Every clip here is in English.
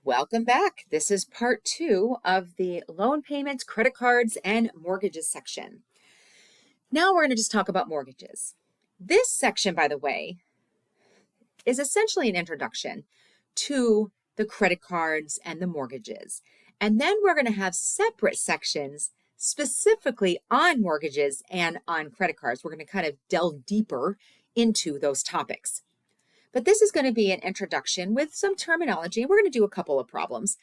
Welcome back. This is part 2 of the loan payments, credit cards, and mortgages section. Now we're going to just talk about mortgages. This section, by the way, is essentially an introduction to the credit cards and the mortgages. And then we're going to have separate sections specifically on mortgages and on credit cards. We're going to kind of delve deeper into those topics. But this is going to be an introduction with some terminology. We're going to do a couple of problems.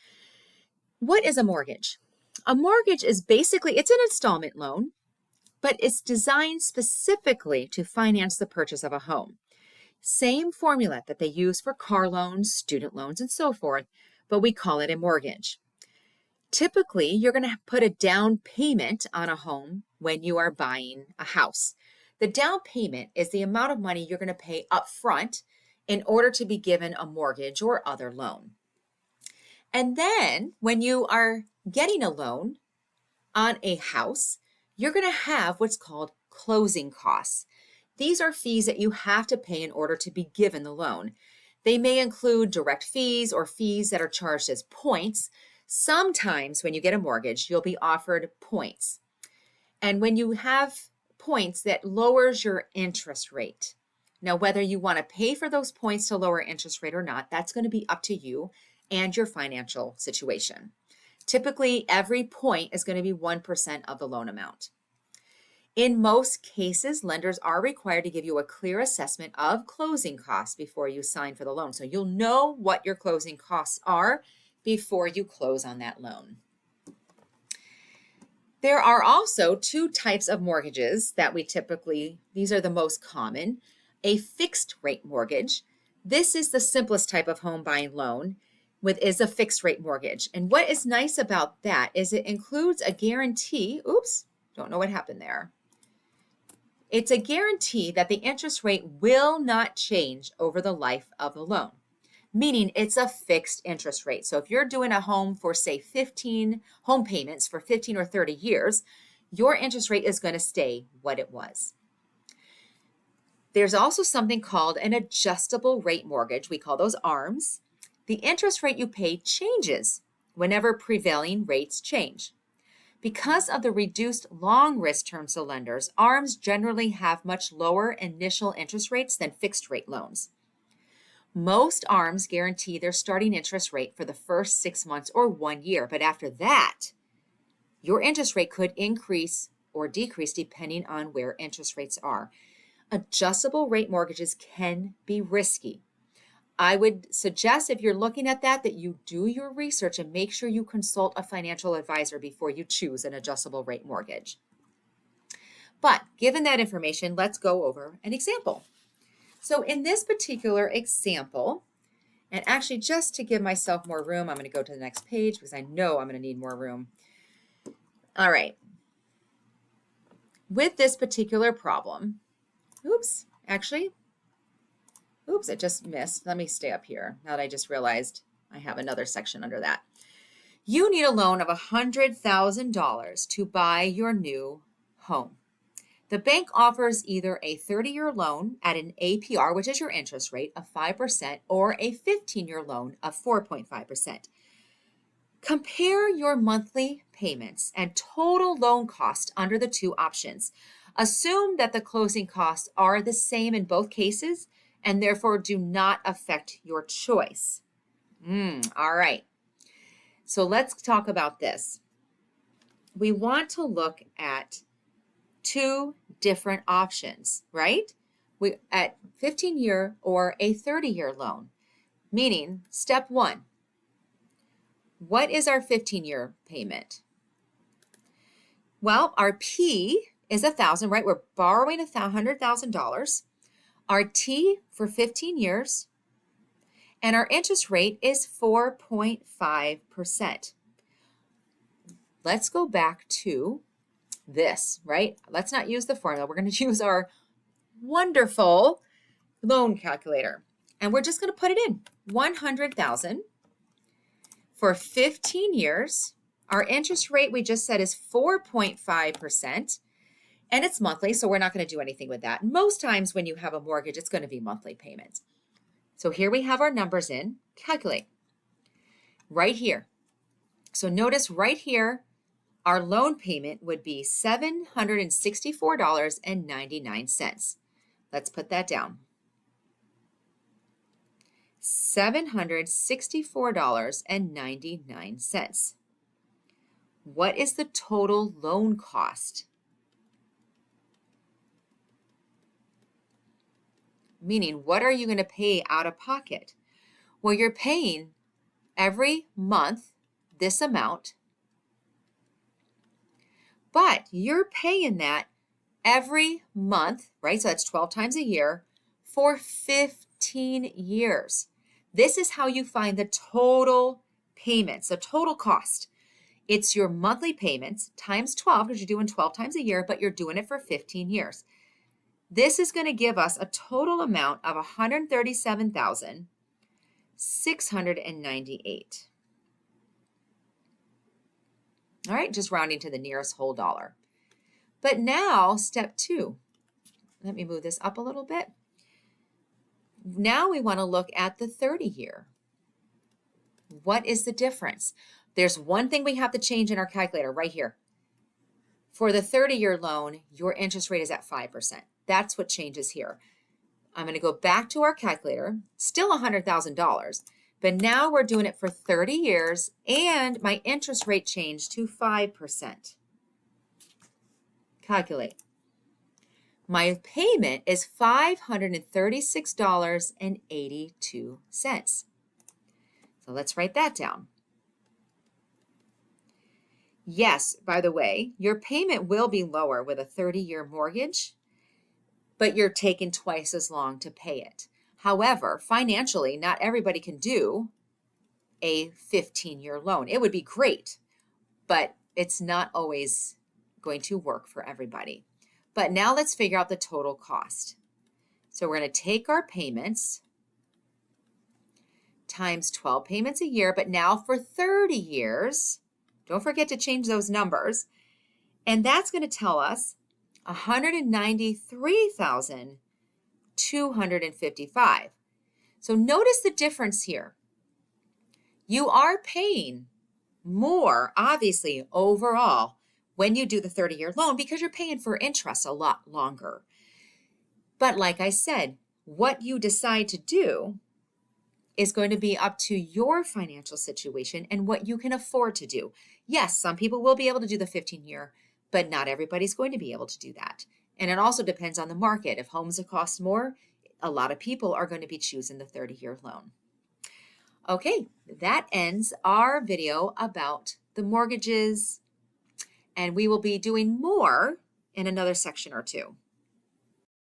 What is a mortgage? A mortgage is basically, it's an installment loan, but it's designed specifically to finance the purchase of a home. Same formula that they use for car loans, student loans, and so forth, but we call it a mortgage. Typically, you're going to put a down payment on a home when you are buying a house. The down payment is the amount of money you're going to pay up front in order to be given a mortgage or other loan. And then when you are getting a loan on a house, you're going to have what's called closing costs. These are fees that you have to pay in order to be given the loan. They may include direct fees or fees that are charged as points. Sometimes when you get a mortgage, you'll be offered points. And when you have points, that lowers your interest rate. Now, whether you want to pay for those points to lower interest rate or not, that's going to be up to you and your financial situation. Typically, every point is going to be 1% of the loan amount. In most cases, lenders are required to give you a clear assessment of closing costs before you sign for the loan. So you'll know what your closing costs are before you close on that loan. There are also two types of mortgages that these are the most common. A fixed rate mortgage. This is the simplest type of home buying loan is a fixed rate mortgage. And what is nice about that is it includes a guarantee. Oops, don't know what happened there. It's a guarantee that the interest rate will not change over the life of the loan, meaning it's a fixed interest rate. So if you're doing a home for, say, 15 home payments for 15 or 30 years, your interest rate is going to stay what it was. There's also something called an adjustable rate mortgage. We call those ARMs. The interest rate you pay changes whenever prevailing rates change. Because of the reduced long risk terms to lenders, ARMs generally have much lower initial interest rates than fixed rate loans. Most ARMs guarantee their starting interest rate for the first 6 months or 1 year, but after that, your interest rate could increase or decrease depending on where interest rates are. Adjustable rate mortgages can be risky. I would suggest if you're looking at that you do your research and make sure you consult a financial advisor before you choose an adjustable rate mortgage. But given that information, let's go over an example. So in this particular example, and actually just to give myself more room, I'm going to go to the next page because I know I'm going to need more room. All right. With this particular problem, it just missed. Let me stay up here. Now that I just realized I have another section under that. You need a loan of $100,000 to buy your new home. The bank offers either a 30-year loan at an APR, which is your interest rate, of 5%, or a 15-year loan of 4.5%. Compare your monthly payments and total loan cost under the two options. Assume that the closing costs are the same in both cases and therefore do not affect your choice. All right. So let's talk about this. We want to look at two different options, right? At 15-year or a 30-year loan, meaning step one, what is our 15-year payment? Well, our P is $1,000, right? We're borrowing $100,000. Our T for 15 years, and our interest rate is 4.5%. Let's go back to this, right? Let's not use the formula. We're going to use our wonderful loan calculator, and we're just going to put it in. $100,000 for 15 years. Our interest rate we just said is 4.5%. And it's monthly, so we're not going to do anything with that. Most times when you have a mortgage, it's going to be monthly payments. So here we have our numbers in. Calculate. right here. So notice right here, our loan payment would be $764.99. Let's put that down. $764.99. What is the total loan cost? Meaning, what are you going to pay out of pocket? Well, you're paying every month this amount, but you're paying that every month, right? So that's 12 times a year for 15 years. This is how you find the total payments, the total cost. It's your monthly payments times 12, because you're doing 12 times a year, but you're doing it for 15 years. This is going to give us a total amount of $137,698. All right, just rounding to the nearest whole dollar. But now, step 2. Let me move this up a little bit. Now we want to look at the 30-year. What is the difference? There's one thing we have to change in our calculator right here. For the 30-year loan, your interest rate is at 5%. That's what changes here. I'm going to go back to our calculator, still $100,000, but now we're doing it for 30 years, and my interest rate changed to 5%. Calculate. My payment is $536.82. So let's write that down. Yes, by the way, your payment will be lower with a 30-year mortgage, but you're taking twice as long to pay it. However, financially, not everybody can do a 15-year loan. It would be great, but it's not always going to work for everybody. But now let's figure out the total cost. So we're going to take our payments times 12 payments a year, but now for 30 years, don't forget to change those numbers. And that's going to tell us $193,255. So notice the difference here. You are paying more, obviously, overall when you do the 30-year loan because you're paying for interest a lot longer. But like I said, what you decide to do is going to be up to your financial situation and what you can afford to do. Yes, some people will be able to do the 15-year, but not everybody's going to be able to do that. And it also depends on the market. If homes cost more, a lot of people are going to be choosing the 30-year loan. Okay, that ends our video about the mortgages, and we will be doing more in another section or two.